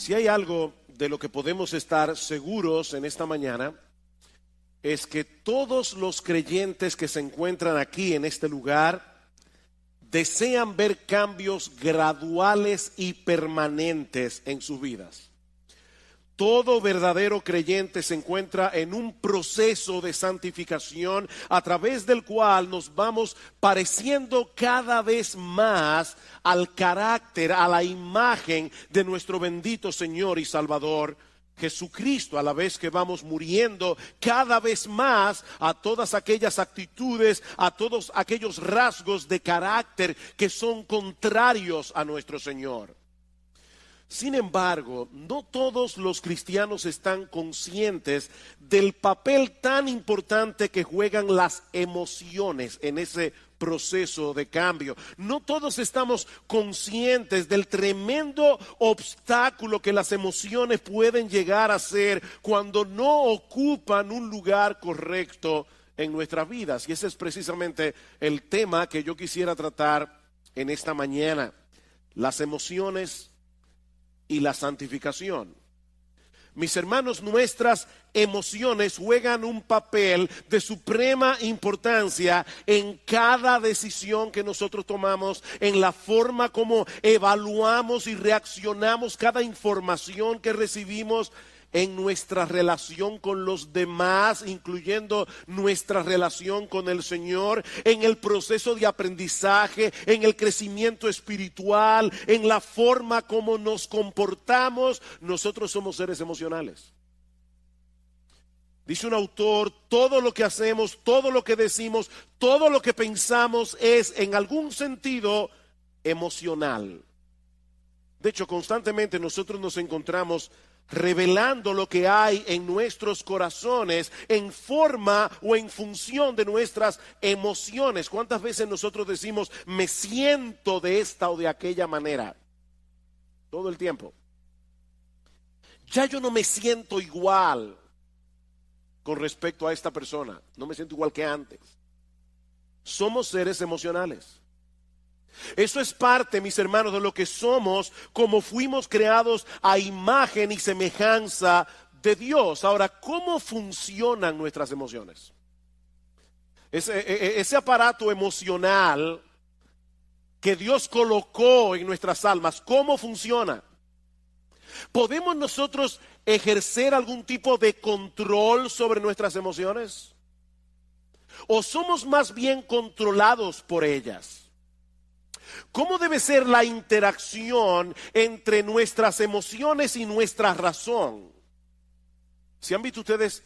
Si hay algo de lo que podemos estar seguros en esta mañana, es que todos los creyentes que se encuentran aquí en este lugar desean ver cambios graduales y permanentes en sus vidas. Todo verdadero creyente se encuentra en un proceso de santificación a través del cual nos vamos pareciendo cada vez más al carácter, a la imagen de nuestro bendito Señor y Salvador Jesucristo, a la vez que vamos muriendo cada vez más a todas aquellas actitudes, a todos aquellos rasgos de carácter que son contrarios a nuestro Señor. Sin embargo, no todos los cristianos están conscientes del papel tan importante que juegan las emociones en ese proceso de cambio. No todos estamos conscientes del tremendo obstáculo que las emociones pueden llegar a ser cuando no ocupan un lugar correcto en nuestras vidas. Y ese es precisamente el tema que yo quisiera tratar en esta mañana: las emociones y la santificación. Mis hermanos, nuestras emociones juegan un papel de suprema importancia en cada decisión que nosotros tomamos, en la forma como evaluamos y reaccionamos cada información que recibimos, en nuestra relación con los demás, incluyendo nuestra relación con el Señor, en el proceso de aprendizaje, en el crecimiento espiritual, en la forma como nos comportamos. Nosotros somos seres emocionales. Dice un autor: todo lo que hacemos, todo lo que decimos, todo lo que pensamos es en algún sentido emocional. De hecho, constantemente nosotros nos encontramos revelando lo que hay en nuestros corazones en forma o en función de nuestras emociones. ¿Cuántas veces nosotros decimos me siento de esta o de aquella manera? Todo el tiempo. Ya yo no me siento igual con respecto a esta persona. No me siento igual que antes. Somos seres emocionales. Eso es parte, mis hermanos, de lo que somos, como fuimos creados a imagen y semejanza de Dios. Ahora, ¿cómo funcionan nuestras emociones? Ese aparato emocional que Dios colocó en nuestras almas, ¿cómo funciona? ¿Podemos nosotros ejercer algún tipo de control sobre nuestras emociones? ¿O somos más bien controlados por ellas? ¿Cómo debe ser la interacción entre nuestras emociones y nuestra razón? Si han visto ustedes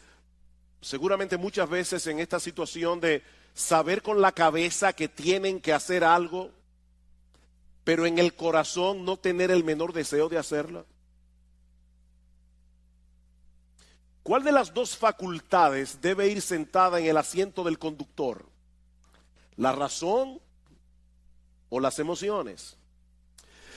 seguramente muchas veces en esta situación de saber con la cabeza que tienen que hacer algo, pero en el corazón no tener el menor deseo de hacerlo. ¿Cuál de las dos facultades debe ir sentada en el asiento del conductor? ¿La razón o las emociones?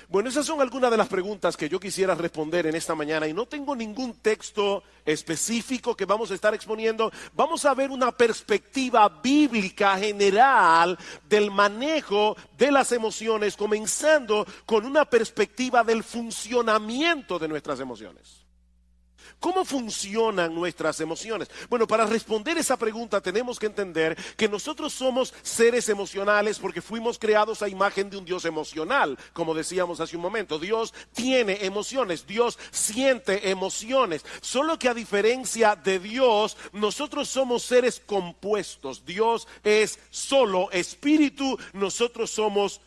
Bueno, esas son algunas de las preguntas que yo quisiera responder en esta mañana, y no tengo ningún texto específico que vamos a estar exponiendo. Vamos a ver una perspectiva bíblica general del manejo de las emociones, comenzando con una perspectiva del funcionamiento de nuestras emociones. ¿Cómo funcionan nuestras emociones? Bueno, para responder esa pregunta tenemos que entender que nosotros somos seres emocionales porque fuimos creados a imagen de un Dios emocional. Como decíamos hace un momento, Dios tiene emociones, Dios siente emociones. Solo que a diferencia de Dios, nosotros somos seres compuestos. Dios es solo espíritu, nosotros somos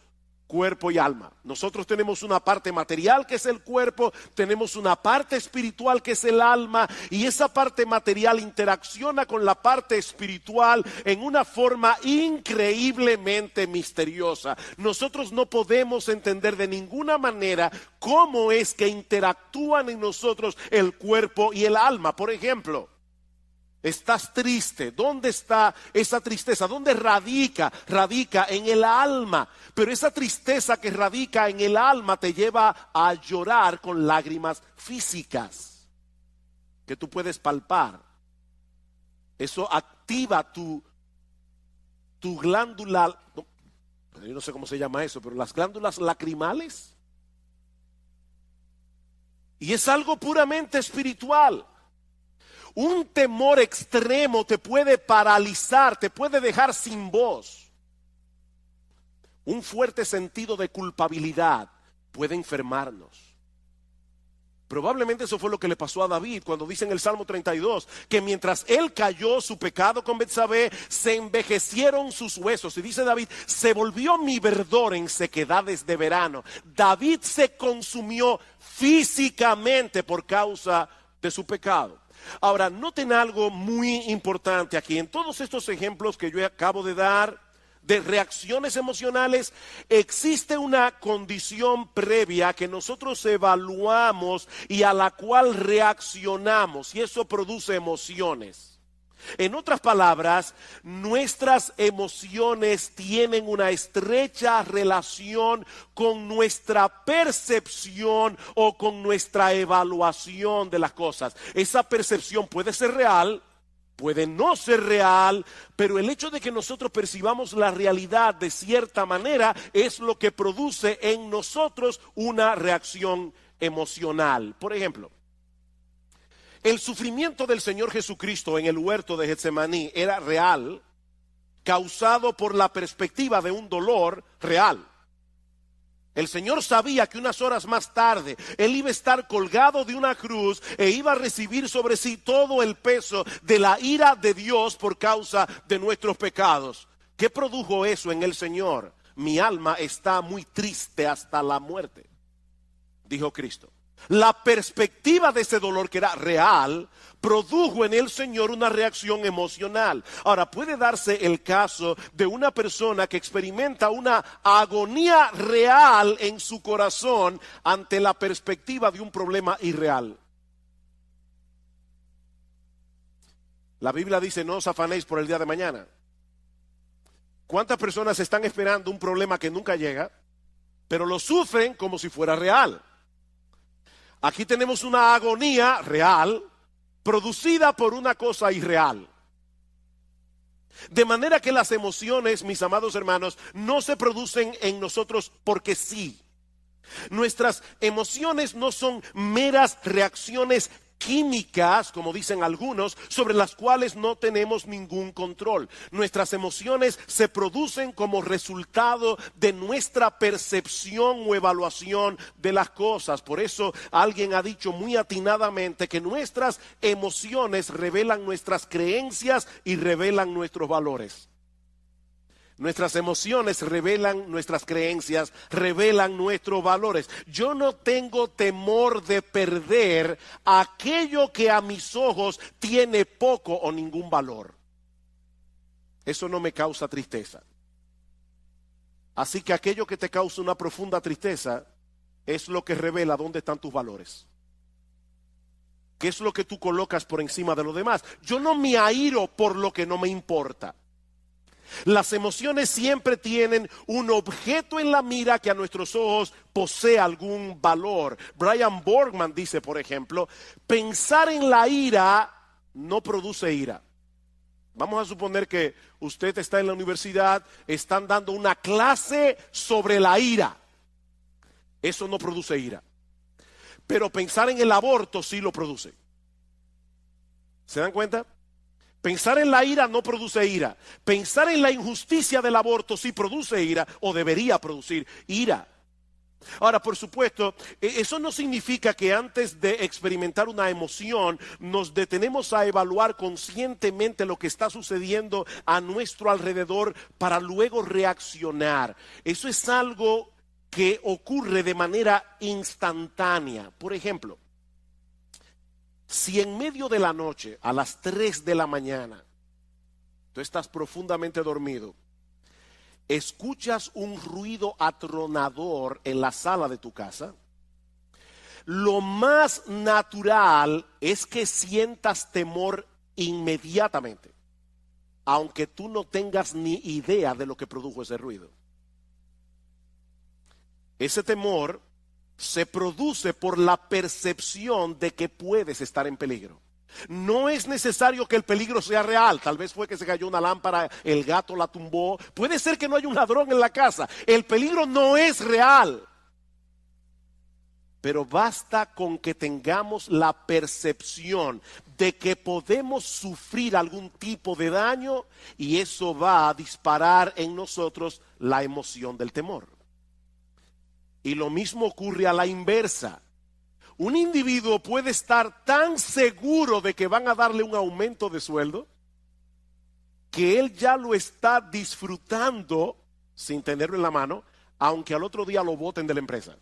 cuerpo y alma. Nosotros tenemos una parte material que es el cuerpo, tenemos una parte espiritual que es el alma, y esa parte material interacciona con la parte espiritual en una forma increíblemente misteriosa. Nosotros no podemos entender de ninguna manera cómo es que interactúan en nosotros el cuerpo y el alma. Por ejemplo, estás triste. ¿Dónde está esa tristeza? ¿Dónde radica? Radica en el alma. Pero esa tristeza que radica en el alma te lleva a llorar con lágrimas físicas que tú puedes palpar. Eso activa tu glándula, yo no sé cómo se llama eso, pero las glándulas lacrimales. Y es algo puramente espiritual. Un temor extremo te puede paralizar, te puede dejar sin voz. Un fuerte sentido de culpabilidad puede enfermarnos. Probablemente eso fue lo que le pasó a David cuando dice en el Salmo 32 que mientras él cayó su pecado con Betsabé, se envejecieron sus huesos. Y dice David, se volvió mi verdor en sequedades de verano. David se consumió físicamente por causa de su pecado. Ahora, noten algo muy importante aquí. En todos estos ejemplos que yo acabo de dar, de reacciones emocionales, existe una condición previa que nosotros evaluamos y a la cual reaccionamos, y eso produce emociones. En otras palabras, nuestras emociones tienen una estrecha relación con nuestra percepción o con nuestra evaluación de las cosas. Esa percepción puede ser real, puede no ser real, pero el hecho de que nosotros percibamos la realidad de cierta manera es lo que produce en nosotros una reacción emocional. Por ejemplo, el sufrimiento del Señor Jesucristo en el huerto de Getsemaní era real, causado por la perspectiva de un dolor real. El Señor sabía que unas horas más tarde Él iba a estar colgado de una cruz e iba a recibir sobre sí todo el peso de la ira de Dios por causa de nuestros pecados. ¿Qué produjo eso en el Señor? Mi alma está muy triste hasta la muerte, dijo Cristo. La perspectiva de ese dolor, que era real, produjo en el Señor una reacción emocional. Ahora, puede darse el caso de una persona que experimenta una agonía real en su corazón ante la perspectiva de un problema irreal. La Biblia dice, no os afanéis por el día de mañana. ¿Cuántas personas están esperando un problema que nunca llega, pero lo sufren como si fuera real? Aquí tenemos una agonía real producida por una cosa irreal. De manera que las emociones, mis amados hermanos, no se producen en nosotros porque sí. Nuestras emociones no son meras reacciones químicas, como dicen algunos, sobre las cuales no tenemos ningún control. Nuestras emociones se producen como resultado de nuestra percepción o evaluación de las cosas. Por eso alguien ha dicho muy atinadamente que nuestras emociones revelan nuestras creencias y revelan nuestros valores. Nuestras emociones revelan nuestras creencias, revelan nuestros valores. Yo no tengo temor de perder aquello que a mis ojos tiene poco o ningún valor. Eso no me causa tristeza. Así que aquello que te causa una profunda tristeza es lo que revela dónde están tus valores. ¿Qué es lo que tú colocas por encima de lo demás? Yo no me airo por lo que no me importa. Las emociones siempre tienen un objeto en la mira que a nuestros ojos posee algún valor. Brian Borgman dice, por ejemplo, pensar en la ira no produce ira. Vamos a suponer que usted está en la universidad, están dando una clase sobre la ira. Eso no produce ira. Pero pensar en el aborto sí lo produce. ¿Se dan cuenta? Pensar en la ira no produce ira. Pensar en la injusticia del aborto sí produce ira, o debería producir ira. Ahora, por supuesto, eso no significa que antes de experimentar una emoción nos detenemos a evaluar conscientemente lo que está sucediendo a nuestro alrededor para luego reaccionar. Eso es algo que ocurre de manera instantánea. Por ejemplo, si en medio de la noche, a las 3 de la mañana, tú estás profundamente dormido, escuchas un ruido atronador en la sala de tu casa, lo más natural es que sientas temor inmediatamente, aunque tú no tengas ni idea de lo que produjo ese ruido. Ese temor se produce por la percepción de que puedes estar en peligro. No es necesario que el peligro sea real. Tal vez fue que se cayó una lámpara, el gato la tumbó. Puede ser que no haya un ladrón en la casa. El peligro no es real. Pero basta con que tengamos la percepción de que podemos sufrir algún tipo de daño y eso va a disparar en nosotros la emoción del temor. Y lo mismo ocurre a la inversa. Un individuo puede estar tan seguro de que van a darle un aumento de sueldo que él ya lo está disfrutando sin tenerlo en la mano, aunque al otro día lo boten de la empresa.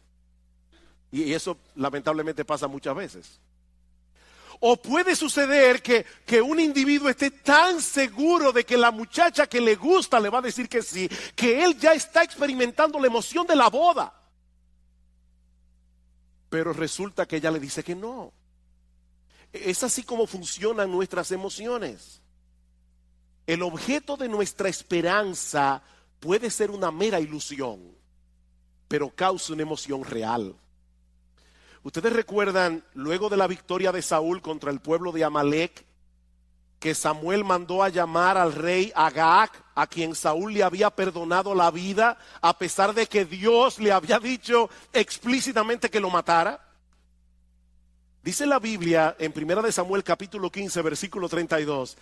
Y eso lamentablemente pasa muchas veces. O puede suceder que un individuo esté tan seguro de que la muchacha que le gusta le va a decir que sí, que él ya está experimentando la emoción de la boda. Pero resulta que ella le dice que no. Es así como funcionan nuestras emociones. El objeto de nuestra esperanza puede ser una mera ilusión, pero causa una emoción real. Ustedes recuerdan, luego de la victoria de Saúl contra el pueblo de Amalek, que Samuel mandó a llamar al rey Agag, a quien Saúl le había perdonado la vida, a pesar de que Dios le había dicho explícitamente que lo matara. Dice la Biblia en 1 Samuel capítulo 15, versículo 32,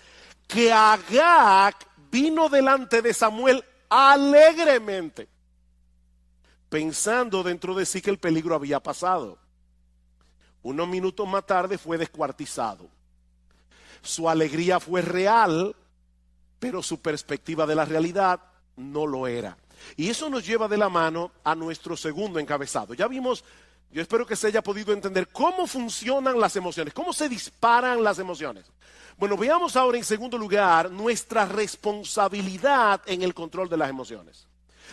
que Agag vino delante de Samuel alegremente, pensando dentro de sí que el peligro había pasado. Unos minutos más tarde fue descuartizado. Su alegría fue real, pero su perspectiva de la realidad no lo era. Y eso nos lleva de la mano a nuestro segundo encabezado. Ya vimos, yo espero que se haya podido entender cómo funcionan las emociones, cómo se disparan las emociones. Bueno, veamos ahora en segundo lugar nuestra responsabilidad en el control de las emociones.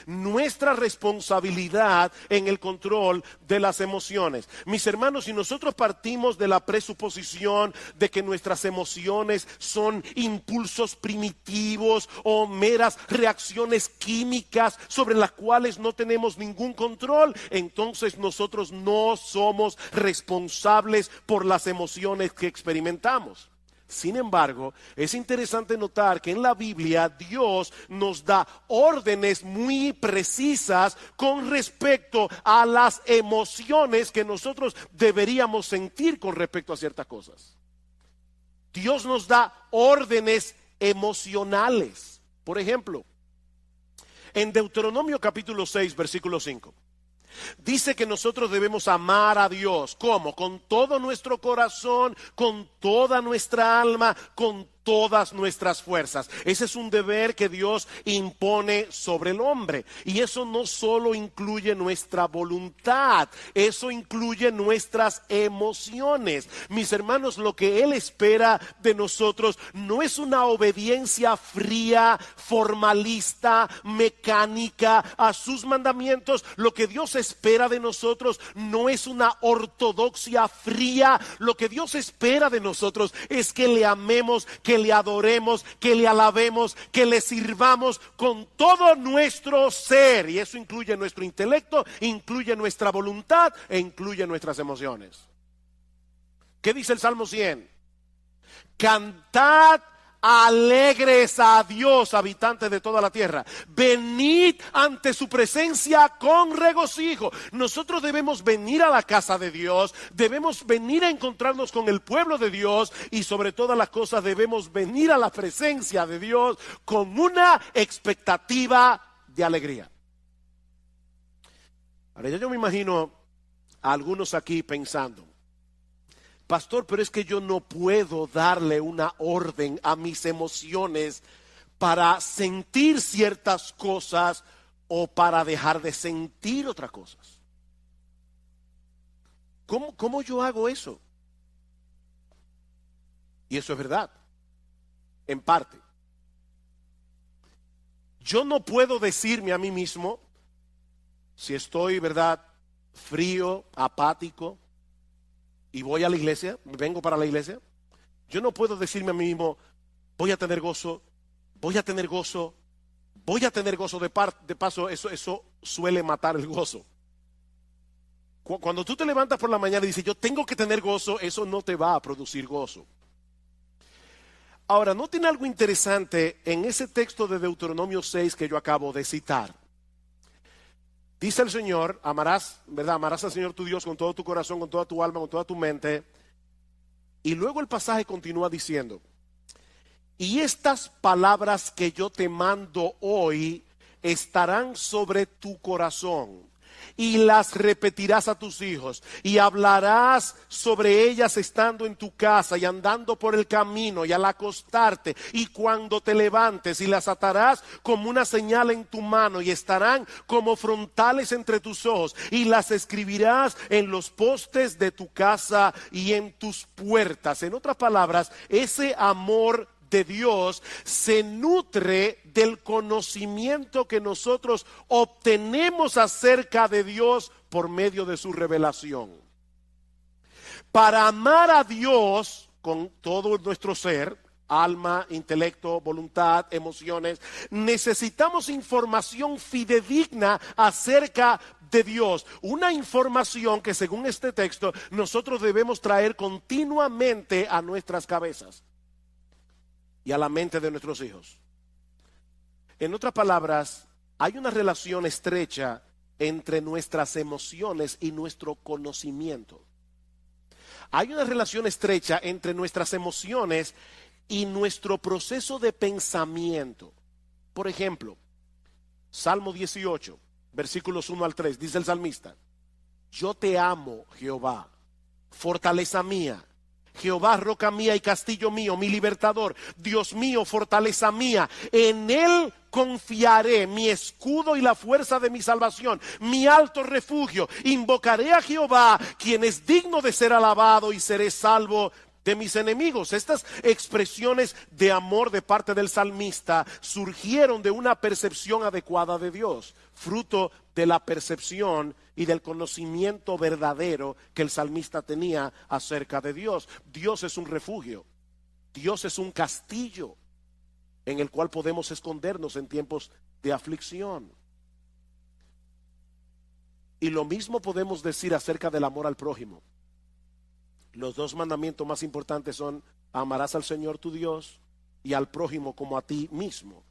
Nuestra responsabilidad en el control de las emociones. Mis hermanos, si nosotros partimos de la presuposición de que nuestras emociones son impulsos primitivos o meras reacciones químicas sobre las cuales no tenemos ningún control, entonces nosotros no somos responsables por las emociones que experimentamos. Sin embargo, es interesante notar que en la Biblia Dios nos da órdenes muy precisas con respecto a las emociones que nosotros deberíamos sentir con respecto a ciertas cosas. Dios nos da órdenes emocionales. Por ejemplo, en Deuteronomio capítulo 6, versículo 5. Dice que nosotros debemos amar a Dios. ¿Cómo? Con todo nuestro corazón, con toda nuestra alma, con todas nuestras fuerzas. Ese es un deber que Dios impone sobre el hombre. Y eso no solo incluye nuestra voluntad, eso incluye nuestras emociones. Mis hermanos, lo que Él espera de nosotros no es una obediencia fría, formalista, mecánica a sus mandamientos. Lo que Dios espera de nosotros no es una ortodoxia fría. Lo que Dios espera de nosotros es que le amemos, que le adoremos, que le alabemos, que le sirvamos con todo nuestro ser. Y eso incluye nuestro intelecto, incluye nuestra voluntad e incluye nuestras emociones. ¿Qué dice el Salmo 100? Cantad alegres a Dios, habitantes de toda la tierra. Venid ante su presencia con regocijo. Nosotros debemos venir a la casa de Dios, debemos venir a encontrarnos con el pueblo de Dios y sobre todas las cosas debemos venir a la presencia de Dios con una expectativa de alegría. Ahora yo me imagino a algunos aquí pensando: pastor, pero es que yo no puedo darle una orden a mis emociones para sentir ciertas cosas o para dejar de sentir otras cosas. ¿Cómo yo hago eso? Y eso es verdad, en parte. Yo no puedo decirme a mí mismo si estoy, ¿verdad?, frío, apático, y voy a la iglesia, vengo para la iglesia. Yo no puedo decirme a mí mismo: voy a tener gozo, voy a tener gozo, voy a tener gozo. De paso, eso suele matar el gozo. Cuando tú te levantas por la mañana y dices yo tengo que tener gozo, eso no te va a producir gozo. Ahora, noten algo interesante en ese texto de Deuteronomio 6 que yo acabo de citar. Dice el Señor, amarás, ¿verdad? Amarás al Señor tu Dios con todo tu corazón, con toda tu alma, con toda tu mente. Y luego el pasaje continúa diciendo, y estas palabras que yo te mando hoy estarán sobre tu corazón, y las repetirás a tus hijos, y hablarás sobre ellas estando en tu casa y andando por el camino y al acostarte y cuando te levantes, y las atarás como una señal en tu mano y estarán como frontales entre tus ojos, y las escribirás en los postes de tu casa y en tus puertas. En otras palabras, ese amor de Dios se nutre del conocimiento que nosotros obtenemos acerca de Dios por medio de su revelación. Para amar a Dios con todo nuestro ser, alma, intelecto, voluntad, emociones, necesitamos información fidedigna acerca de Dios. Una información que, según este texto, nosotros debemos traer continuamente a nuestras cabezas y a la mente de nuestros hijos. En otras palabras, hay una relación estrecha entre nuestras emociones y nuestro conocimiento. Hay una relación estrecha entre nuestras emociones y nuestro proceso de pensamiento. Por ejemplo, Salmo 18, versículos 1 al 3, dice el salmista: yo te amo, Jehová, fortaleza mía. Jehová, roca mía y castillo mío, mi libertador, Dios mío, fortaleza mía, en él confiaré, mi escudo y la fuerza de mi salvación, mi alto refugio. Invocaré a Jehová, quien es digno de ser alabado, y seré salvo de mis enemigos. Estas expresiones de amor de parte del salmista surgieron de una percepción adecuada de Dios, fruto de la percepción y del conocimiento verdadero que el salmista tenía acerca de Dios. Dios es un refugio, Dios es un castillo en el cual podemos escondernos en tiempos de aflicción. Y lo mismo podemos decir acerca del amor al prójimo. Los dos mandamientos más importantes son: amarás al Señor tu Dios y al prójimo como a ti mismo.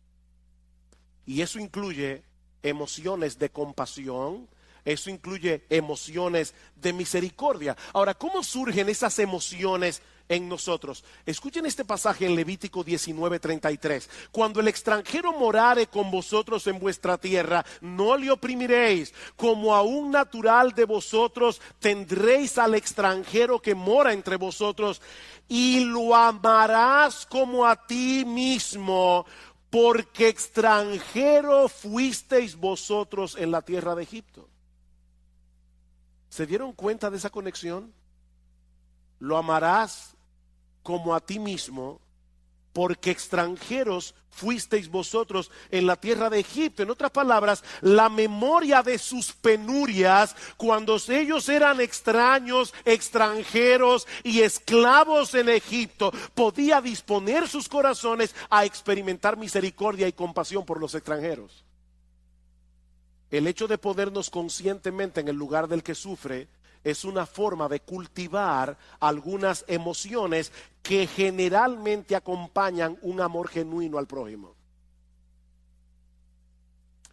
Y eso incluye emociones de compasión, eso incluye emociones de misericordia. Ahora, ¿cómo surgen esas emociones en nosotros? Escuchen este pasaje en Levítico 19:33. Cuando el extranjero morare con vosotros en vuestra tierra, no le oprimiréis. Como a un natural de vosotros tendréis al extranjero que mora entre vosotros, y lo amarás como a ti mismo, porque extranjero fuisteis vosotros en la tierra de Egipto. ¿Se dieron cuenta de esa conexión? Lo amarás como a ti mismo, porque extranjeros fuisteis vosotros en la tierra de Egipto. En otras palabras, la memoria de sus penurias, cuando ellos eran extraños, extranjeros y esclavos en Egipto, podía disponer sus corazones a experimentar misericordia y compasión por los extranjeros. El hecho de ponernos conscientemente en el lugar del que sufre es una forma de cultivar algunas emociones que generalmente acompañan un amor genuino al prójimo.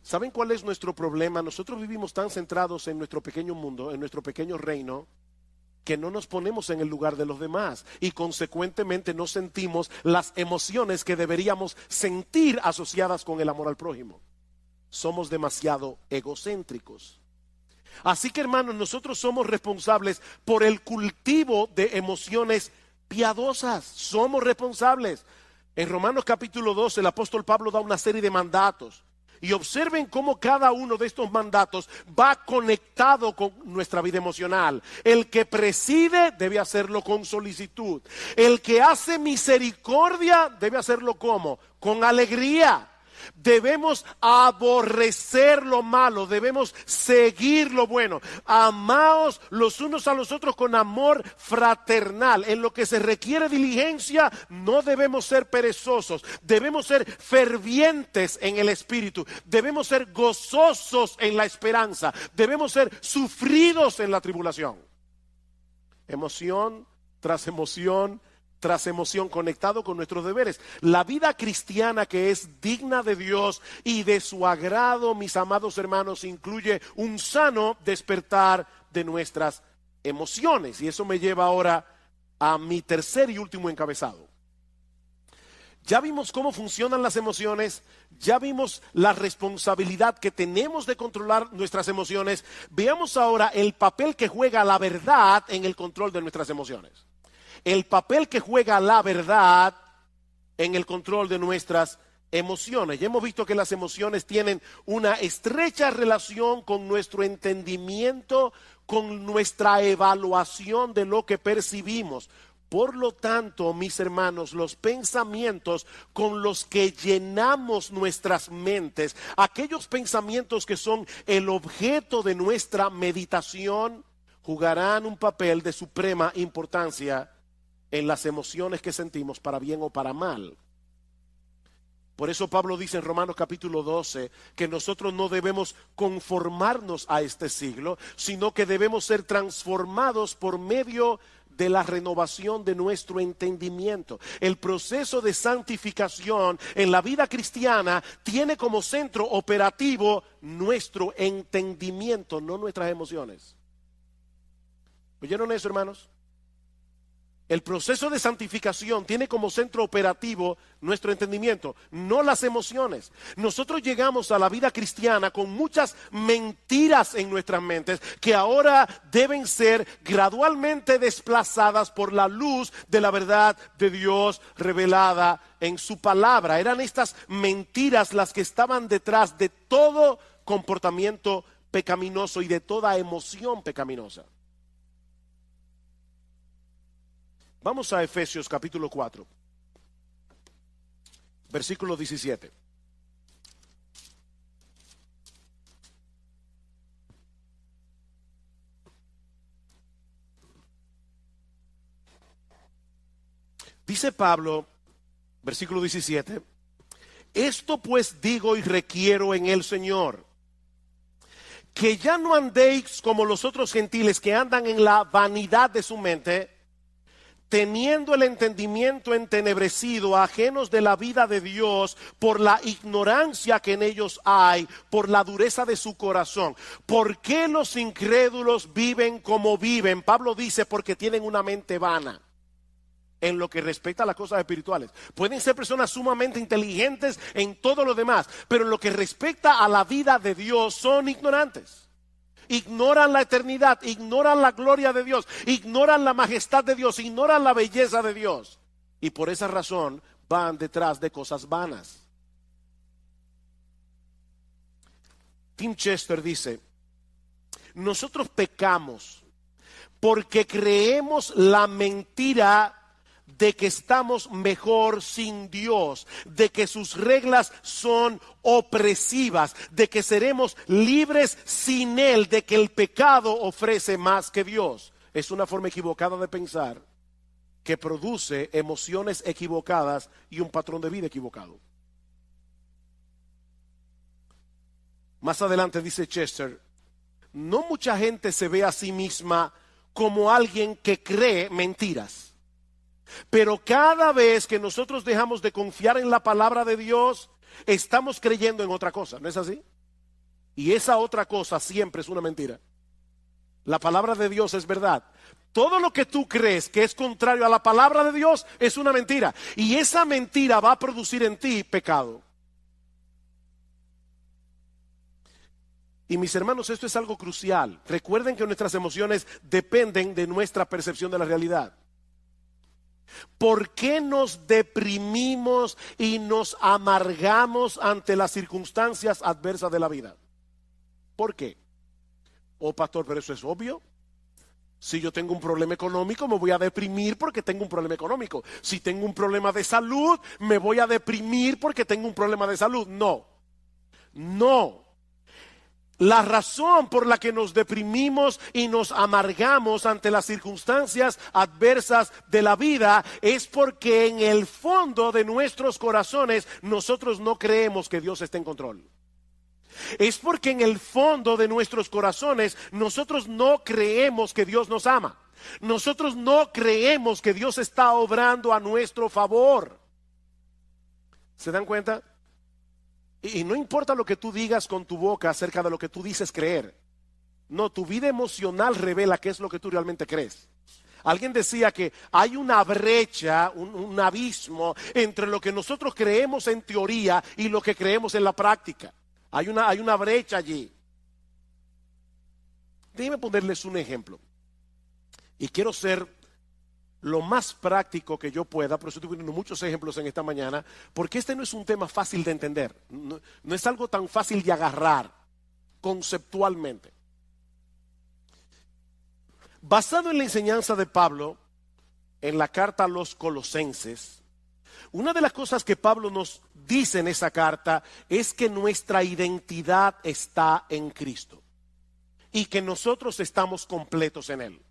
¿Saben cuál es nuestro problema? Nosotros vivimos tan centrados en nuestro pequeño mundo, en nuestro pequeño reino, que no nos ponemos en el lugar de los demás y consecuentemente no sentimos las emociones que deberíamos sentir asociadas con el amor al prójimo. Somos demasiado egocéntricos. Así que, hermanos, nosotros somos responsables por el cultivo de emociones piadosas. Somos responsables. En Romanos capítulo 12 el apóstol Pablo da una serie de mandatos. Y observen cómo cada uno de estos mandatos va conectado con nuestra vida emocional. El que preside debe hacerlo con solicitud. El que hace misericordia debe hacerlo ¿cómo? Con alegría. Debemos aborrecer lo malo, debemos seguir lo bueno. Amaos los unos a los otros con amor fraternal. En lo que se requiere diligencia, no debemos ser perezosos. Debemos ser fervientes en el espíritu. Debemos ser gozosos en la esperanza. Debemos ser sufridos en la tribulación. Emoción tras emoción tras emoción, conectado con nuestros deberes. La vida cristiana que es digna de Dios y de su agrado, mis amados hermanos, incluye un sano despertar de nuestras emociones. Y eso me lleva ahora a mi tercer y último encabezado. Ya vimos cómo funcionan las emociones, ya vimos la responsabilidad que tenemos de controlar nuestras emociones. Veamos ahora el papel que juega la verdad en el control de nuestras emociones. El papel que juega la verdad en el control de nuestras emociones. Ya hemos visto que las emociones tienen una estrecha relación con nuestro entendimiento, con nuestra evaluación de lo que percibimos. Por lo tanto, mis hermanos, los pensamientos con los que llenamos nuestras mentes, aquellos pensamientos que son el objeto de nuestra meditación, jugarán un papel de suprema importancia en las emociones que sentimos, para bien o para mal. Por eso Pablo dice en Romanos capítulo 12 que nosotros no debemos conformarnos a este siglo, sino que debemos ser transformados por medio de la renovación de nuestro entendimiento. El proceso de santificación en la vida cristiana tiene como centro operativo nuestro entendimiento, no nuestras emociones. ¿Oyeron eso, hermanos? El proceso de santificación tiene como centro operativo nuestro entendimiento, no las emociones. Nosotros llegamos a la vida cristiana con muchas mentiras en nuestras mentes que ahora deben ser gradualmente desplazadas por la luz de la verdad de Dios revelada en su palabra. Eran estas mentiras las que estaban detrás de todo comportamiento pecaminoso y de toda emoción pecaminosa. Vamos a Efesios capítulo 4, versículo 17. Dice Pablo, versículo 17, esto pues digo y requiero en el Señor, que ya no andéis como los otros gentiles que andan en la vanidad de su mente, teniendo el entendimiento entenebrecido, ajenos de la vida de Dios, por la ignorancia que en ellos hay, por la dureza de su corazón. ¿Por qué los incrédulos viven como viven? Pablo dice, porque tienen una mente vana en lo que respecta a las cosas espirituales. Pueden ser personas sumamente inteligentes en todo lo demás, pero en lo que respecta a la vida de Dios son ignorantes. Ignoran la eternidad, ignoran la gloria de Dios, ignoran la majestad de Dios, ignoran la belleza de Dios. Y por esa razón van detrás de cosas vanas. Tim Chester dice, nosotros pecamos porque creemos la mentira de que estamos mejor sin Dios, de que sus reglas son opresivas, de que seremos libres sin Él, de que el pecado ofrece más que Dios. Es una forma equivocada de pensar que produce emociones equivocadas y un patrón de vida equivocado. Más adelante dice Chester, no mucha gente se ve a sí misma como alguien que cree mentiras. Pero cada vez que nosotros dejamos de confiar en la palabra de Dios, estamos creyendo en otra cosa, ¿no es así? Y esa otra cosa siempre es una mentira. La palabra de Dios es verdad. Todo lo que tú crees que es contrario a la palabra de Dios es una mentira. Y esa mentira va a producir en ti pecado. Y mis hermanos, esto es algo crucial. Recuerden que nuestras emociones dependen de nuestra percepción de la realidad. ¿Por qué nos deprimimos y nos amargamos ante las circunstancias adversas de la vida? ¿Por qué? Oh, pastor, pero eso es obvio. Si yo tengo un problema económico, me voy a deprimir porque tengo un problema económico. Si tengo un problema de salud, me voy a deprimir porque tengo un problema de salud. No. La razón por la que nos deprimimos y nos amargamos ante las circunstancias adversas de la vida es porque en el fondo de nuestros corazones nosotros no creemos que Dios esté en control. Es porque en el fondo de nuestros corazones nosotros no creemos que Dios nos ama. Nosotros no creemos que Dios está obrando a nuestro favor. ¿Se dan cuenta? Y no importa lo que tú digas con tu boca acerca de lo que tú dices creer. No, tu vida emocional revela qué es lo que tú realmente crees. Alguien decía que hay una brecha, un abismo entre lo que nosotros creemos en teoría y lo que creemos en la práctica. Hay una brecha allí. Déjenme ponerles un ejemplo. Y quiero ser lo más práctico que yo pueda, por eso estoy poniendo muchos ejemplos en esta mañana, porque este no es un tema fácil de entender. No es algo tan fácil de agarrar conceptualmente. Basado en la enseñanza de Pablo en la carta a los Colosenses, una de las cosas que Pablo nos dice en esa carta es que nuestra identidad está en Cristo y que nosotros estamos completos en Él.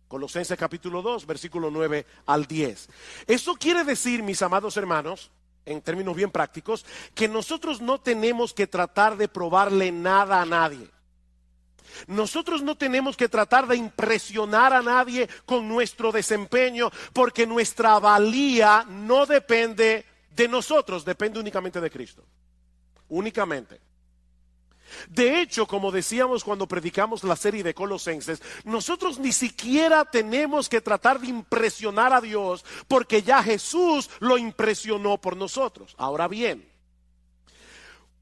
Colosenses capítulo 2, versículo 9 al 10. Eso quiere decir, mis amados hermanos, en términos bien prácticos, que nosotros no tenemos que tratar de probarle nada a nadie. Nosotros no tenemos que tratar de impresionar a nadie con nuestro desempeño, porque nuestra valía no depende de nosotros, depende únicamente de Cristo. Únicamente. De hecho, como decíamos cuando predicamos la serie de Colosenses, nosotros ni siquiera tenemos que tratar de impresionar a Dios, porque ya Jesús lo impresionó por nosotros. Ahora bien,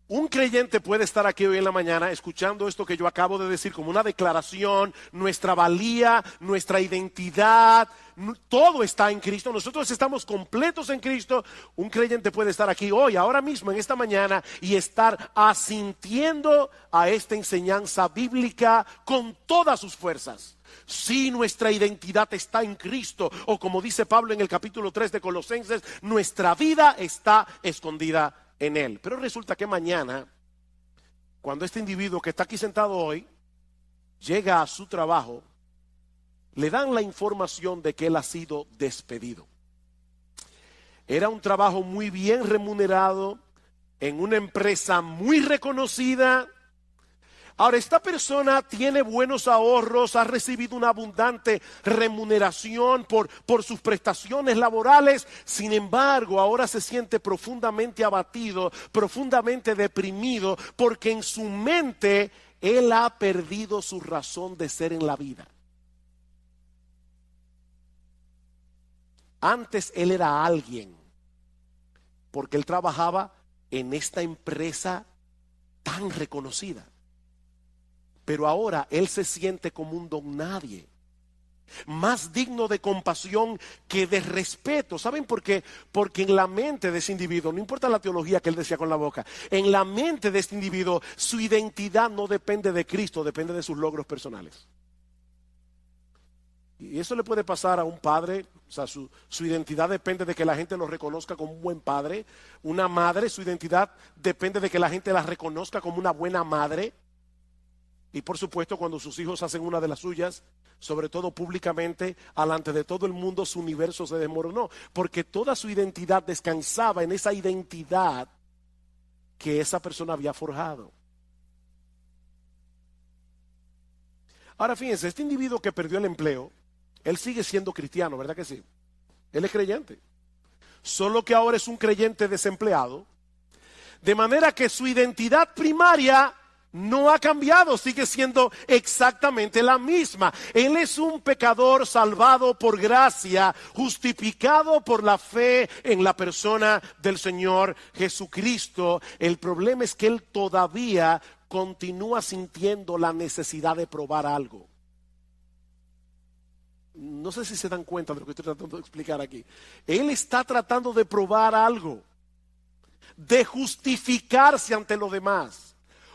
un creyente puede estar aquí hoy en la mañana escuchando esto que yo acabo de decir como una declaración, nuestra valía, nuestra identidad, todo está en Cristo, nosotros estamos completos en Cristo. Un creyente puede estar aquí hoy, ahora mismo, en esta mañana, y estar asintiendo a esta enseñanza bíblica con todas sus fuerzas. Si nuestra identidad está en Cristo, o como dice Pablo en el capítulo 3 de Colosenses, nuestra vida está escondida en Él. Pero resulta que mañana, cuando este individuo que está aquí sentado hoy llega a su trabajo, le dan la información de que él ha sido despedido. Era un trabajo muy bien remunerado en una empresa muy reconocida. Ahora, esta persona tiene buenos ahorros, ha recibido una abundante remuneración por sus prestaciones laborales. Sin embargo, ahora se siente profundamente abatido, profundamente deprimido, porque en su mente él ha perdido su razón de ser en la vida. Antes él era alguien, porque él trabajaba en esta empresa tan reconocida. Pero ahora él se siente como un don nadie, más digno de compasión que de respeto. ¿Saben por qué? Porque en la mente de ese individuo, no importa la teología que él decía con la boca, en la mente de este individuo su identidad no depende de Cristo, depende de sus logros personales. Y eso le puede pasar a un padre. O sea, su identidad depende de que la gente lo reconozca como un buen padre. Una madre, su identidad depende de que la gente la reconozca como una buena madre. Y por supuesto, cuando sus hijos hacen una de las suyas, sobre todo públicamente, delante de todo el mundo, su universo se desmoronó, porque toda su identidad descansaba en esa identidad que esa persona había forjado. Ahora fíjense, este individuo que perdió el empleo, él sigue siendo cristiano, ¿verdad que sí? Él es creyente, solo que ahora es un creyente desempleado, de manera que su identidad primaria no ha cambiado, sigue siendo exactamente la misma. Él es un pecador salvado por gracia, justificado por la fe en la persona del Señor Jesucristo. El problema es que él todavía continúa sintiendo la necesidad de probar algo. No sé si se dan cuenta de lo que estoy tratando de explicar aquí. Él está tratando de probar algo, de justificarse ante los demás,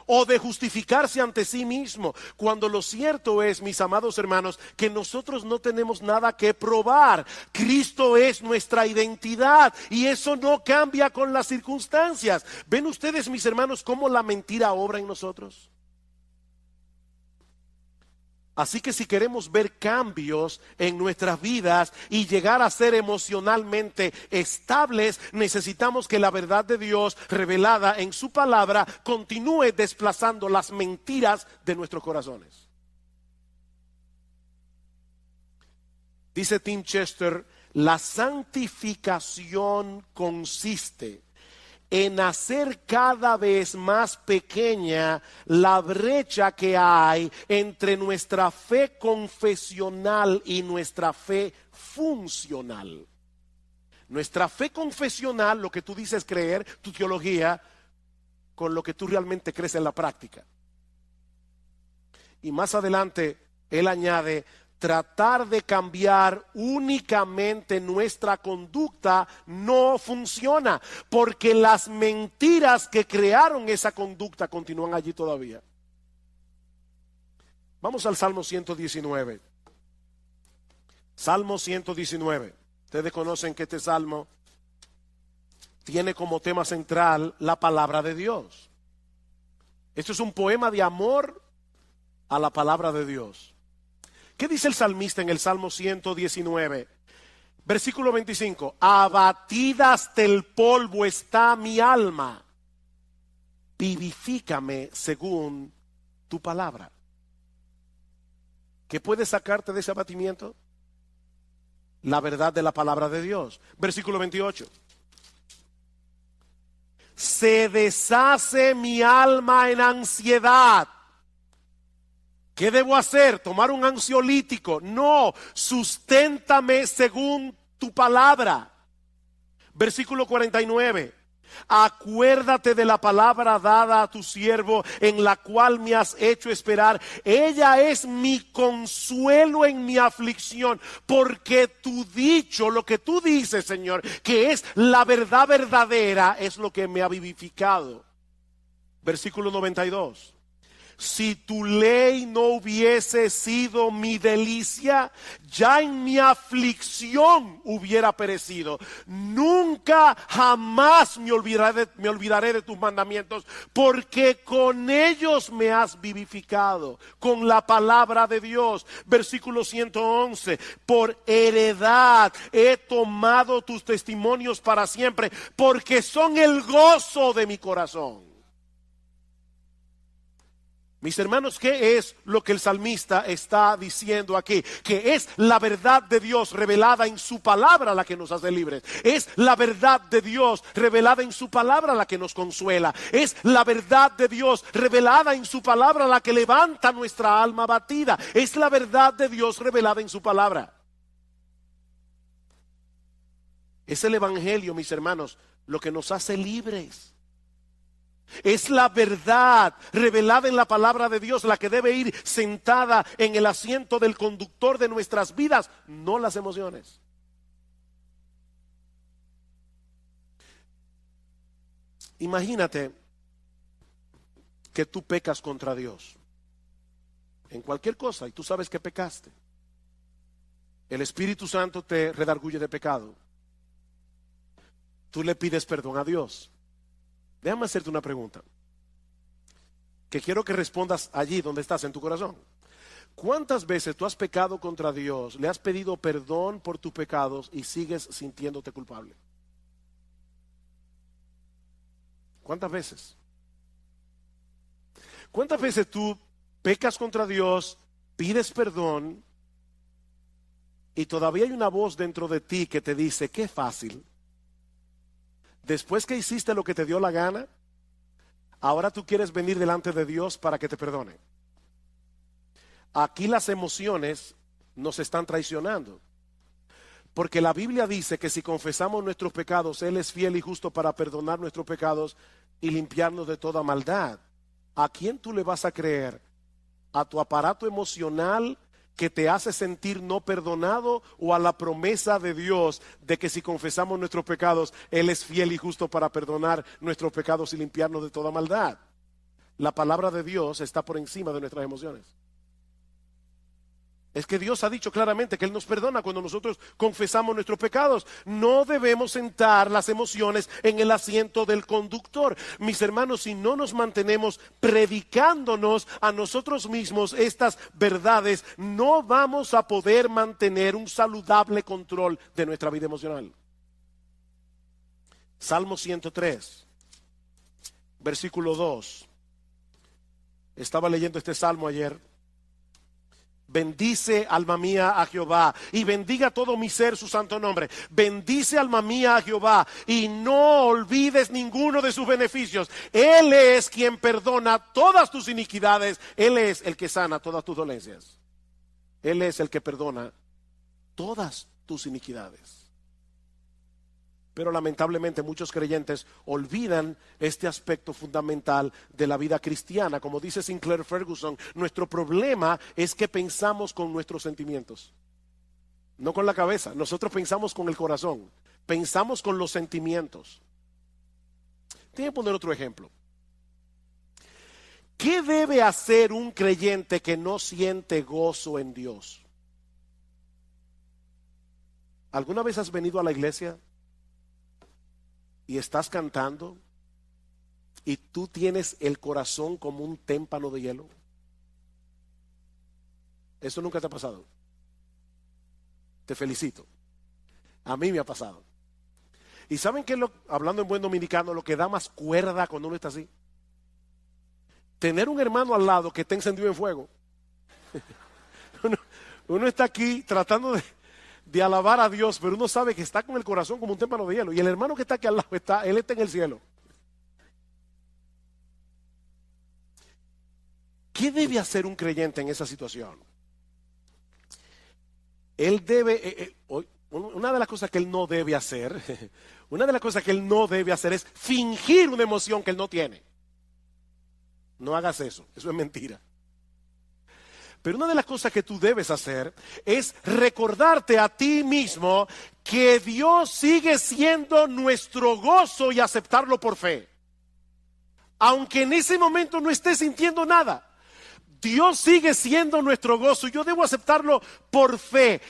o de justificarse ante sí mismo, cuando lo cierto es, mis amados hermanos, que nosotros no tenemos nada que probar. Cristo es nuestra identidad y eso no cambia con las circunstancias. ¿Ven ustedes, mis hermanos, cómo la mentira obra en nosotros? Así que si queremos ver cambios en nuestras vidas y llegar a ser emocionalmente estables, necesitamos que la verdad de Dios revelada en su palabra continúe desplazando las mentiras de nuestros corazones. Dice Tim Chester, la santificación consiste en hacer cada vez más pequeña la brecha que hay entre nuestra fe confesional y nuestra fe funcional. Nuestra fe confesional, lo que tú dices creer, tu teología, con lo que tú realmente crees en la práctica. Y más adelante, él añade, tratar de cambiar únicamente nuestra conducta no funciona, porque las mentiras que crearon esa conducta continúan allí todavía. Vamos al Salmo 119. Salmo 119. Ustedes conocen que este salmo tiene como tema central la palabra de Dios. Esto es un poema de amor a la palabra de Dios. ¿Qué dice el salmista en el Salmo 119? Versículo 25. Abatida hasta el polvo está mi alma. Vivifícame según tu palabra. ¿Qué puede sacarte de ese abatimiento? La verdad de la palabra de Dios. Versículo 28. Se deshace mi alma en ansiedad. ¿Qué debo hacer? ¿Tomar un ansiolítico? No, susténtame según tu palabra. Versículo 49. Acuérdate de la palabra dada a tu siervo, en la cual me has hecho esperar. Ella es mi consuelo en mi aflicción, porque tu dicho, lo que tú dices, Señor, que es la verdad verdadera, es lo que me ha vivificado. Versículo 92. Si tu ley no hubiese sido mi delicia, ya en mi aflicción hubiera perecido. Nunca jamás me olvidaré de tus mandamientos, porque con ellos me has vivificado, con la palabra de Dios. Versículo 111. Por heredad he tomado tus testimonios para siempre, porque son el gozo de mi corazón. Mis hermanos, ¿qué es lo que el salmista está diciendo aquí? Que es la verdad de Dios revelada en su palabra la que nos hace libres. Es la verdad de Dios revelada en su palabra la que nos consuela. Es la verdad de Dios revelada en su palabra la que levanta nuestra alma abatida. Es la verdad de Dios revelada en su palabra. Es el evangelio, mis hermanos, lo que nos hace libres. Es la verdad revelada en la palabra de Dios la que debe ir sentada en el asiento del conductor de nuestras vidas, no las emociones. Imagínate que tú pecas contra Dios en cualquier cosa y tú sabes que pecaste. El Espíritu Santo te redarguye de pecado. Tú le pides perdón a Dios. Déjame hacerte una pregunta que quiero que respondas allí donde estás en tu corazón. ¿Cuántas veces tú has pecado contra Dios, le has pedido perdón por tus pecados y sigues sintiéndote culpable? ¿Cuántas veces? ¿Cuántas veces tú pecas contra Dios, pides perdón y todavía hay una voz dentro de ti que te dice, qué fácil? Después que hiciste lo que te dio la gana, ahora tú quieres venir delante de Dios para que te perdone. Aquí las emociones nos están traicionando. Porque la Biblia dice que si confesamos nuestros pecados, Él es fiel y justo para perdonar nuestros pecados y limpiarnos de toda maldad. ¿A quién tú le vas a creer? ¿A tu aparato emocional que te hace sentir no perdonado, o a la promesa de Dios de que si confesamos nuestros pecados, Él es fiel y justo para perdonar nuestros pecados y limpiarnos de toda maldad? La palabra de Dios está por encima de nuestras emociones. Es que Dios ha dicho claramente que Él nos perdona cuando nosotros confesamos nuestros pecados. No debemos sentar las emociones en el asiento del conductor. Mis hermanos, si no nos mantenemos predicándonos a nosotros mismos estas verdades, no vamos a poder mantener un saludable control de nuestra vida emocional. Salmo 103, versículo 2. Estaba leyendo este salmo ayer Bendice, alma mía, a Jehová, y bendiga todo mi ser su santo nombre. Bendice, alma mía, a Jehová, y no olvides ninguno de sus beneficios. Él es quien perdona todas tus iniquidades. Él es el que sana todas tus dolencias. Él es el que perdona todas tus iniquidades. Pero lamentablemente muchos creyentes olvidan este aspecto fundamental de la vida cristiana. Como dice Sinclair Ferguson, nuestro problema es que pensamos con nuestros sentimientos, no con la cabeza. Nosotros pensamos con el corazón, pensamos con los sentimientos. Tengo que poner otro ejemplo. ¿Qué debe hacer un creyente que no siente gozo en Dios? ¿Alguna vez has venido a la iglesia y estás cantando y tú tienes el corazón como un témpano de hielo? Eso nunca te ha pasado. Te felicito. A mí me ha pasado. ¿Y saben qué es hablando en buen dominicano, lo que da más cuerda cuando uno está así? Tener un hermano al lado que está encendido en fuego. Uno está aquí tratando de alabar a Dios, pero uno sabe que está con el corazón como un témpano de hielo. Y el hermano que está aquí al lado, él está en el cielo. ¿Qué debe hacer un creyente en esa situación? Él debe, una de las cosas que él no debe hacer, es fingir una emoción que él no tiene. No hagas eso es mentira. Pero una de las cosas que tú debes hacer es recordarte a ti mismo que Dios sigue siendo nuestro gozo y aceptarlo por fe. Aunque en ese momento no estés sintiendo nada, Dios sigue siendo nuestro gozo y yo debo aceptarlo por fe.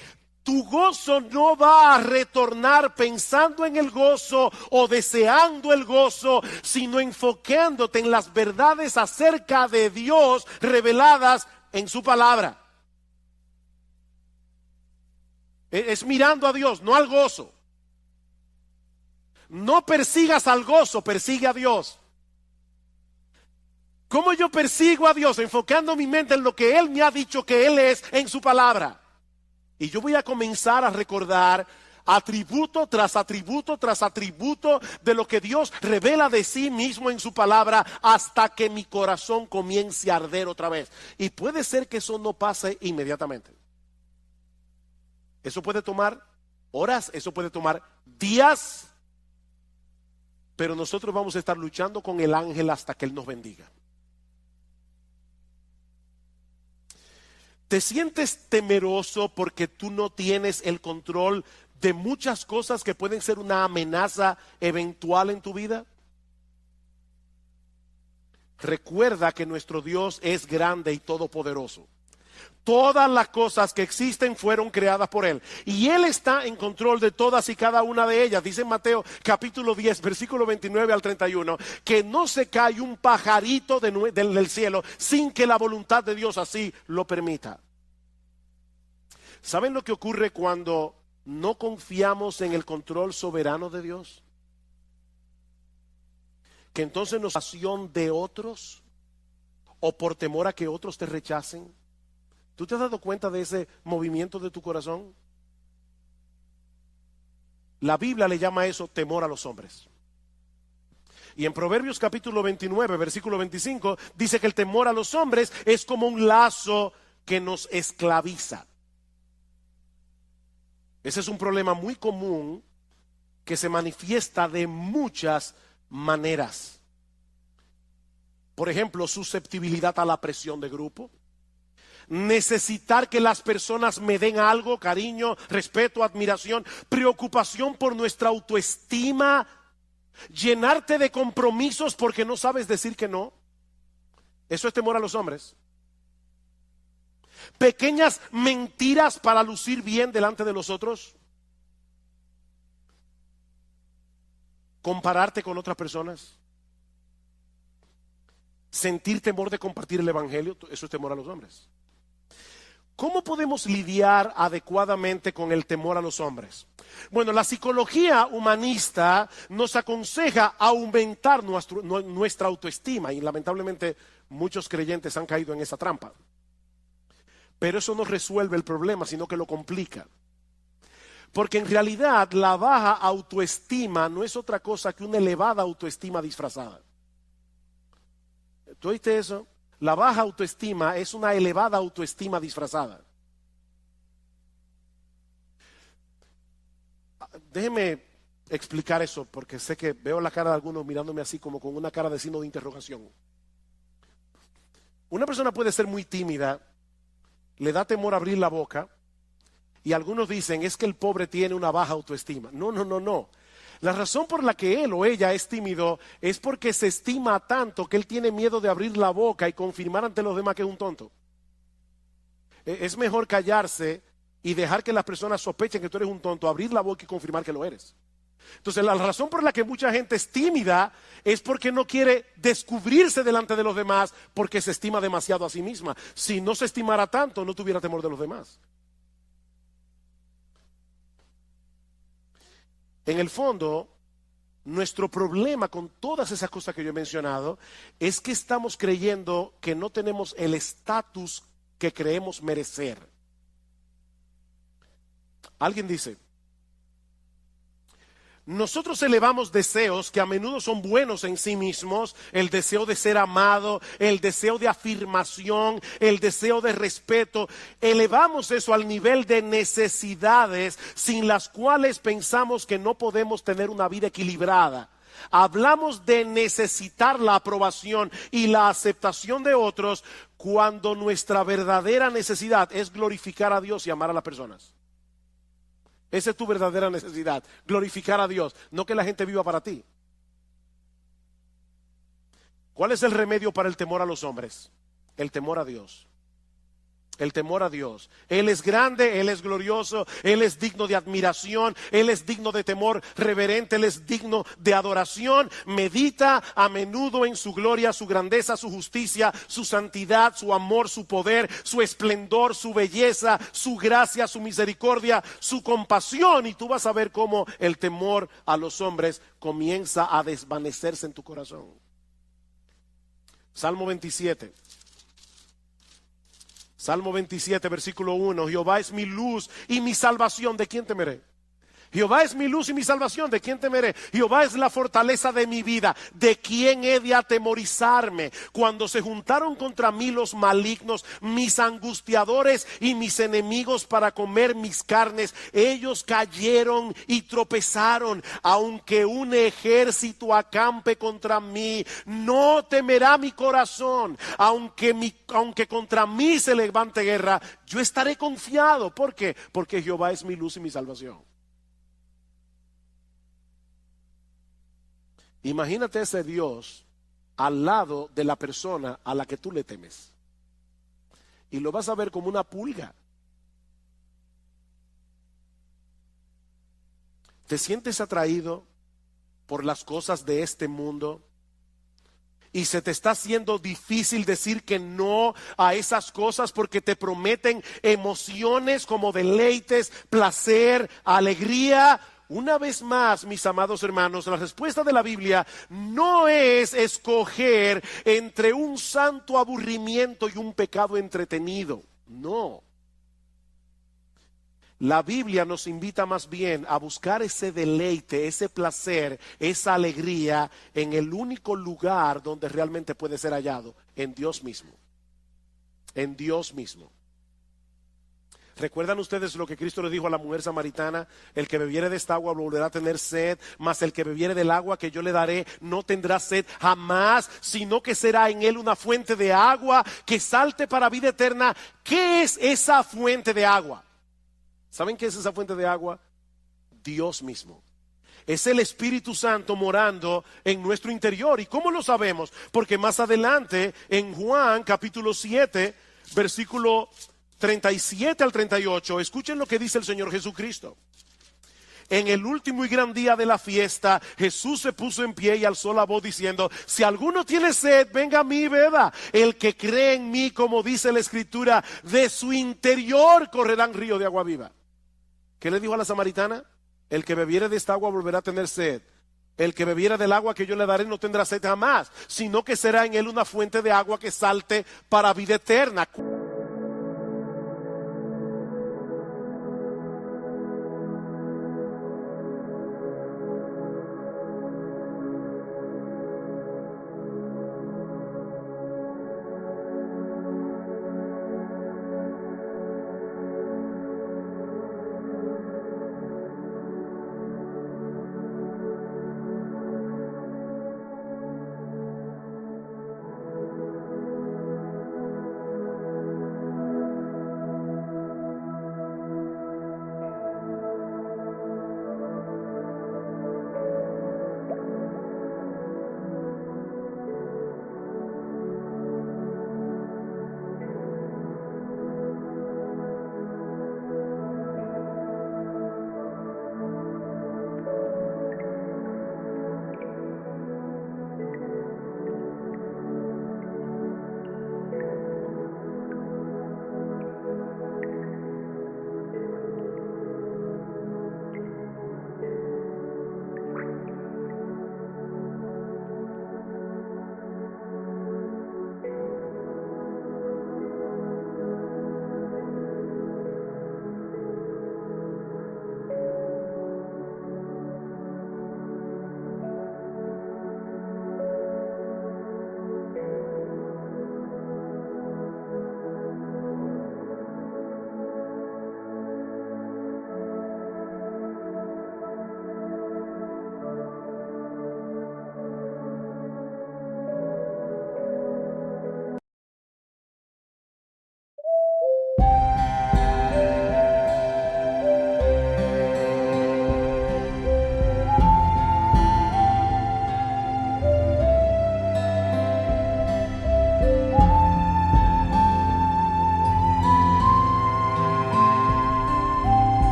Tu gozo no va a retornar pensando en el gozo o deseando el gozo, sino enfocándote en las verdades acerca de Dios reveladas en su palabra. Es mirando a Dios, no al gozo. No persigas al gozo, persigue a Dios. ¿Cómo yo persigo a Dios? Enfocando mi mente en lo que Él me ha dicho que Él es en su palabra. Y yo voy a comenzar a recordar atributo tras atributo tras atributo de lo que Dios revela de sí mismo en su palabra hasta que mi corazón comience a arder otra vez. Y puede ser que eso no pase inmediatamente. Eso puede tomar horas, eso puede tomar días, pero nosotros vamos a estar luchando con el ángel hasta que Él nos bendiga. ¿Te sientes temeroso porque tú no tienes el control de muchas cosas que pueden ser una amenaza eventual en tu vida? Recuerda que nuestro Dios es grande y todopoderoso. Todas las cosas que existen fueron creadas por Él. Y Él está en control de todas y cada una de ellas. Dice en Mateo capítulo 10, versículo 29 al 31, que no se cae un pajarito del cielo sin que la voluntad de Dios así lo permita. ¿Saben lo que ocurre cuando no confiamos en el control soberano de Dios? Que entonces nos pasión de otros o por temor a que otros te rechacen. ¿Tú te has dado cuenta de ese movimiento de tu corazón? La Biblia le llama a eso temor a los hombres. Y en Proverbios capítulo 29, versículo 25, dice que el temor a los hombres es como un lazo que nos esclaviza. Ese es un problema muy común que se manifiesta de muchas maneras. Por ejemplo, susceptibilidad a la presión de grupo. Necesitar que las personas me den algo, cariño, respeto, admiración, preocupación por nuestra autoestima, llenarte de compromisos porque no sabes decir que no. Eso es temor a los hombres. Pequeñas mentiras para lucir bien delante de los otros. Compararte con otras personas. Sentir temor de compartir el evangelio. Eso es temor a los hombres. ¿Cómo podemos lidiar adecuadamente con el temor a los hombres? Bueno, la psicología humanista nos aconseja aumentar nuestra autoestima y lamentablemente muchos creyentes han caído en esa trampa. Pero eso no resuelve el problema, sino que lo complica. Porque en realidad la baja autoestima no es otra cosa que una elevada autoestima disfrazada. ¿Tú oíste eso? La baja autoestima es una elevada autoestima disfrazada. Déjeme explicar eso, porque sé que veo la cara de algunos mirándome así como con una cara de signo de interrogación. Una persona puede ser muy tímida, le da temor abrir la boca, y algunos dicen, es que el pobre tiene una baja autoestima. No. La razón por la que él o ella es tímido es porque se estima tanto que él tiene miedo de abrir la boca y confirmar ante los demás que es un tonto. Es mejor callarse y dejar que las personas sospechen que tú eres un tonto, abrir la boca y confirmar que lo eres. Entonces la razón por la que mucha gente es tímida es porque no quiere descubrirse delante de los demás, porque se estima demasiado a sí misma. Si no se estimara tanto, no tuviera temor de los demás. En el fondo, nuestro problema con todas esas cosas que yo he mencionado es que estamos creyendo que no tenemos el estatus que creemos merecer. Alguien dice, nosotros elevamos deseos que a menudo son buenos en sí mismos, el deseo de ser amado, el deseo de afirmación, el deseo de respeto. Elevamos eso al nivel de necesidades sin las cuales pensamos que no podemos tener una vida equilibrada. Hablamos de necesitar la aprobación y la aceptación de otros cuando nuestra verdadera necesidad es glorificar a Dios y amar a las personas. Esa es tu verdadera necesidad, glorificar a Dios, no que la gente viva para ti. ¿Cuál es el remedio para el temor a los hombres? El temor a Dios. El temor a Dios. Él es grande, Él es glorioso, Él es digno de admiración, Él es digno de temor reverente, Él es digno de adoración. Medita a menudo en su gloria, su grandeza, su justicia, su santidad, su amor, su poder, su esplendor, su belleza, su gracia, su misericordia, su compasión. Y tú vas a ver cómo el temor a los hombres comienza a desvanecerse en tu corazón. Salmo 27. Salmo 27, versículo 1. Jehová es mi luz y mi salvación. ¿De quién temeré? Jehová es mi luz y mi salvación. ¿De quién temeré? Jehová es la fortaleza de mi vida. ¿De quién he de atemorizarme? Cuando se juntaron contra mí los malignos, mis angustiadores y mis enemigos para comer mis carnes, ellos cayeron y tropezaron. Aunque un ejército acampe contra mí, no temerá mi corazón. Aunque contra mí se levante guerra, yo estaré confiado. ¿Por qué? Porque Jehová es mi luz y mi salvación. Imagínate ese Dios al lado de la persona a la que tú le temes. Y lo vas a ver como una pulga. ¿Te sientes atraído por las cosas de este mundo? Y se te está haciendo difícil decir que no a esas cosas porque te prometen emociones como deleites, placer, alegría. Una vez más, mis amados hermanos, la respuesta de la Biblia no es escoger entre un santo aburrimiento y un pecado entretenido. No. La Biblia nos invita más bien a buscar ese deleite, ese placer, esa alegría en el único lugar donde realmente puede ser hallado, en Dios mismo. En Dios mismo. ¿Recuerdan ustedes lo que Cristo le dijo a la mujer samaritana? El que bebiere de esta agua volverá a tener sed, mas el que bebiere del agua que yo le daré no tendrá sed jamás, sino que será en él una fuente de agua que salte para vida eterna. ¿Qué es esa fuente de agua? ¿Saben qué es esa fuente de agua? Dios mismo. Es el Espíritu Santo morando en nuestro interior. ¿Y cómo lo sabemos? Porque más adelante en Juan capítulo 7, versículo 37 al 38, escuchen lo que dice el Señor Jesucristo. En el último y gran día de la fiesta, Jesús se puso en pie y alzó la voz diciendo: si alguno tiene sed, venga a mí y beba. El que cree en mí, como dice la Escritura, de su interior correrán ríos de agua viva. ¿Qué le dijo a la samaritana? El que bebiere de esta agua volverá a tener sed. El que bebiera del agua que yo le daré no tendrá sed jamás, sino que será en él una fuente de agua que salte para vida eterna.